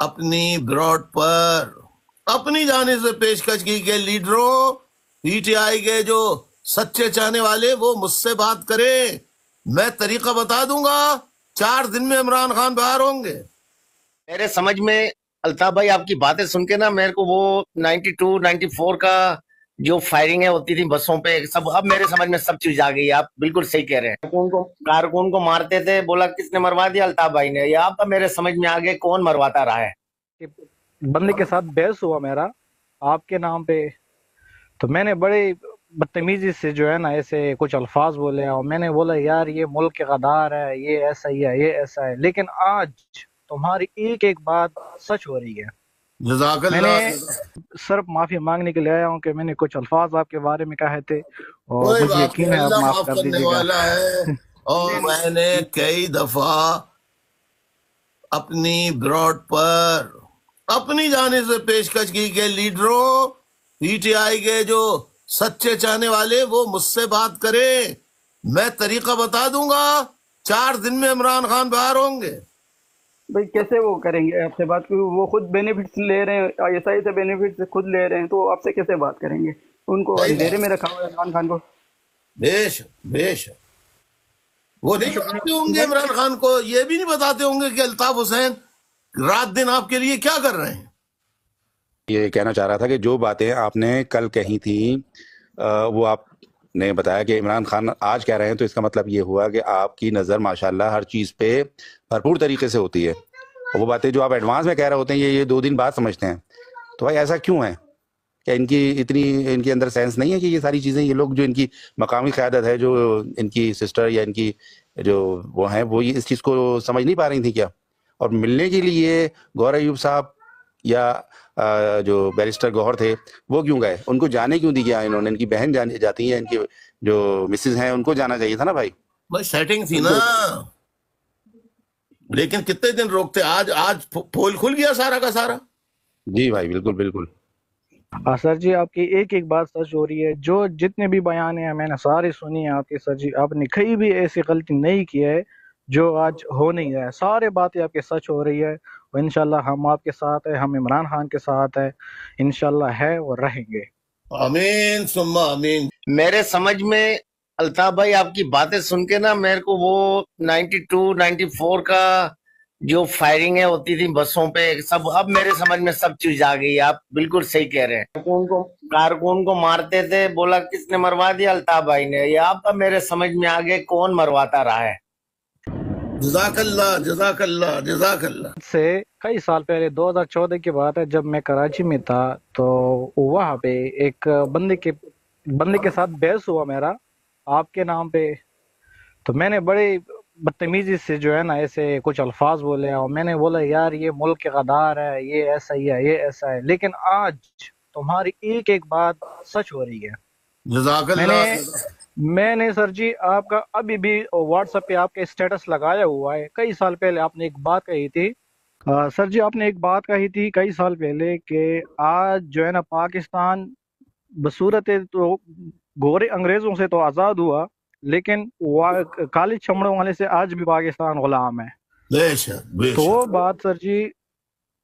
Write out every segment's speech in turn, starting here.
اپنی براڈ پر اپنی جانب سے پیشکش کی کہ لیڈروں پی ٹی آئی کے جو سچے چاہنے والے وہ مجھ سے بات کریں، میں طریقہ بتا دوں گا، 4 دن میں عمران خان باہر ہوں گے۔ میرے سمجھ میں الطاف بھائی آپ کی باتیں سن کے نا میرے کو وہ 92 94 کا جو فائرنگیں ہوتی تھی بسوں پہ سب اب میرے سمجھ میں سب چیز آ گئی ہے۔ آپ بالکل صحیح کہہ رہے ہیں، کارکن کو مارتے تھے، بولا کس نے مروا دیا؟ الطاف بھائی نے۔ یہ آپ کا میرے سمجھ میں آگے کون مرواتا رہا ہے؟ بندے کے ساتھ بحث ہوا میرا آپ کے نام پہ، تو میں نے بڑے بدتمیزی سے جو ہے نا ایسے کچھ الفاظ بولے، اور میں نے بولا یار یہ ملک کے غدار ہے، یہ ایسا ہی ہے، یہ ایسا ہے، لیکن آج تمہاری ایک ایک بات سچ ہو رہی ہے۔ جزاک میں نے اللہ۔ صرف معافی مانگنے کے لیے آیا ہوں کہ میں نے کچھ الفاظ آپ کے بارے میں کہے تھے، اور کوئی مجھے بات یقین نہیں، ہے آپ اللہ معاف معاف کر کرنے دیجیے گا۔ والا ہے۔ اور میں نے کئی دفعہ اپنی براڈ پر اپنی جانب سے پیشکش کی کہ لیڈروں پی ٹی آئی کے جو سچے چاہنے والے وہ مجھ سے بات کریں، میں طریقہ بتا دوں گا، 4 دن میں عمران خان باہر ہوں گے۔ بھائی کیسے وہ کریں گے آپ سے بات؟ کیونکہ وہ خود بینیفٹس لے رہے ہیں، آئی ایس آئی سے بینیفٹس خود لے رہے ہیں، تو آپ سے کیسے بات کریں گے؟ ان کو صحیح اندھیرے بات، میں رکھا ہوا ہے عمران خان کو۔ بے شک وہ نہیں بتاتے ہوں گے عمران خان کو، یہ بھی نہیں بتاتے ہوں گے کہ الطاف حسین رات دن آپ کے لیے کیا کر رہے ہیں۔ یہ کہنا چاہ رہا تھا کہ جو باتیں آپ نے کل کہی تھیں وہ آپ نے بتایا کہ عمران خان آج کہہ رہے ہیں، تو اس کا مطلب یہ ہوا کہ آپ کی نظر ماشاءاللہ ہر چیز پہ بھرپور طریقے سے ہوتی ہے، اور وہ باتیں جو آپ ایڈوانس میں کہہ رہے ہوتے ہیں یہ 2 دن بعد سمجھتے ہیں۔ تو بھائی ایسا کیوں ہے؟ کیا ان کی اتنی ان کے اندر سینس نہیں ہے کہ یہ ساری چیزیں، یہ لوگ جو ان کی مقامی قیادت ہے، جو ان کی سسٹر یا ان کی جو وہ ہیں، وہ اس چیز کو سمجھ نہیں پا رہی تھی کیا؟ اور ملنے کے لیے گور ایوب صاحب یا جو بیرسٹر گوہر تھے وہ کیوں گئے؟ ان کو جانے کیوں دی گیا انہوں نے؟ ان کی بہن جاتی ہیں، ان کی جو مسز ہیں ان کو جانا چاہیے تھا نا بھائی۔ بھائی سیٹنگ تھی نا، لیکن کتنے دن روکتے؟ آج پھول کھل گیا سارا کا سارا۔ جی بھائی بالکل سر جی آپ کی ایک ایک بات سچ ہو رہی ہے، جو جتنے بھی بیان ہیں میں نے سارے سنی ہیں آپ کی۔ سر جی آپ نے کہیں بھی ایسی غلطی نہیں کی ہے جو آج ہو نہیں رہا ہے، سارے باتیں آپ کی سچ ہو رہی ہے، اور انشاءاللہ ہم آپ کے ساتھ ہیں، ہم عمران خان کے ساتھ ہیں، انشاءاللہ ہے اور رہیں گے۔ آمین ثم آمین۔ میرے سمجھ میں الطاف بھائی آپ کی باتیں سن کے نا میرے کو وہ 92 94 کا جو فائرنگیں ہوتی تھی بسوں پہ سب اب میرے سمجھ میں سب چیز آ گئی ہے۔ آپ بالکل صحیح کہہ رہے ہیں، کارکن کو مارتے تھے، بولا کس نے مروا دیا؟ الطاف بھائی نے۔ یہ آپ کا میرے سمجھ میں آگے کون مرواتا رہا ہے؟ جزاک اللہ جزاک اللہ جزاک اللہ۔ سے کئی سال پہلے 2014 کی بات ہے، جب میں کراچی میں تھا، تو وہاں پہ ایک بندے کے ساتھ بحث ہوا میرا آپ کے نام پہ، تو میں نے بڑے بدتمیزی سے جو ہے نا ایسے کچھ الفاظ بولے، اور میں نے بولا یار یہ ملک کے غدار ہے، یہ ایسا ہی ہے، یہ ایسا ہے، لیکن آج تمہاری ایک ایک بات سچ ہو رہی ہے۔ جزاک اللہ۔ میں نے سر جی آپ کا ابھی بھی واٹس ایپ پہ آپ کے اسٹیٹس لگایا ہوا ہے، کئی سال پہلے آپ نے ایک بات کہی تھی، سر جی آپ نے ایک بات کہی تھی کئی سال پہلے کہ آج جو ہے نا پاکستان بصورت تو گورے انگریزوں سے تو آزاد ہوا، لیکن کالی چمڑوں والے سے آج بھی پاکستان غلام ہے۔ بے شک بے تو وہ شک۔ بات سر جی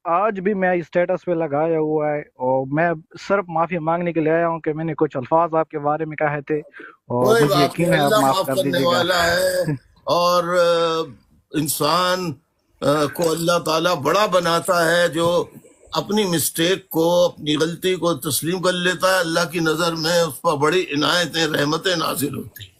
آج بھی میں اسٹیٹس پہ لگایا ہوا ہے، اور میں صرف معافی مانگنے کے لیے آیا ہوں کہ میں نے کچھ الفاظ آپ کے بارے میں کہے تھے، اور کوئی مجھے بات نہیں، یقین ہے آپ اللہ معاف معاف کر کرنے دیجیے گا۔ والا ہے۔ اور انسان کو اللہ تعالیٰ بڑا بناتا ہے جو اپنی مسٹیک کو، اپنی غلطی کو تسلیم کر لیتا ہے، اللہ کی نظر میں اس پر بڑی عنایتیں رحمتیں نازل ہوتی ہیں۔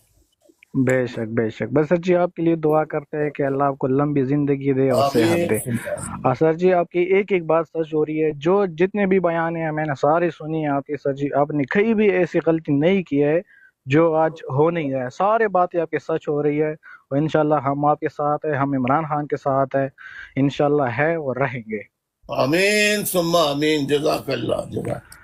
بے شک بے شک، بس سر جی آپ کے لیے دعا کرتے ہیں کہ اللہ آپ کو لمبی زندگی دے اور صحت دے۔ آمین۔ سر جی آپ کی ایک ایک بات سچ ہو رہی ہے، جو جتنے بھی بیان ہیں میں نے سارے سنی ہیں آپ کی۔ سر جی آپ نے کہیں بھی ایسی غلطی نہیں کی ہے جو آج ہو نہیں رہا ہے، سارے باتیں آپ کی سچ ہو رہی ہے، اور انشاءاللہ ہم آپ کے ساتھ ہیں، ہم عمران خان کے ساتھ ہیں، انشاءاللہ ہے اور رہیں گے۔ آمین ثم آمین۔ جزاک اللہ جزاک۔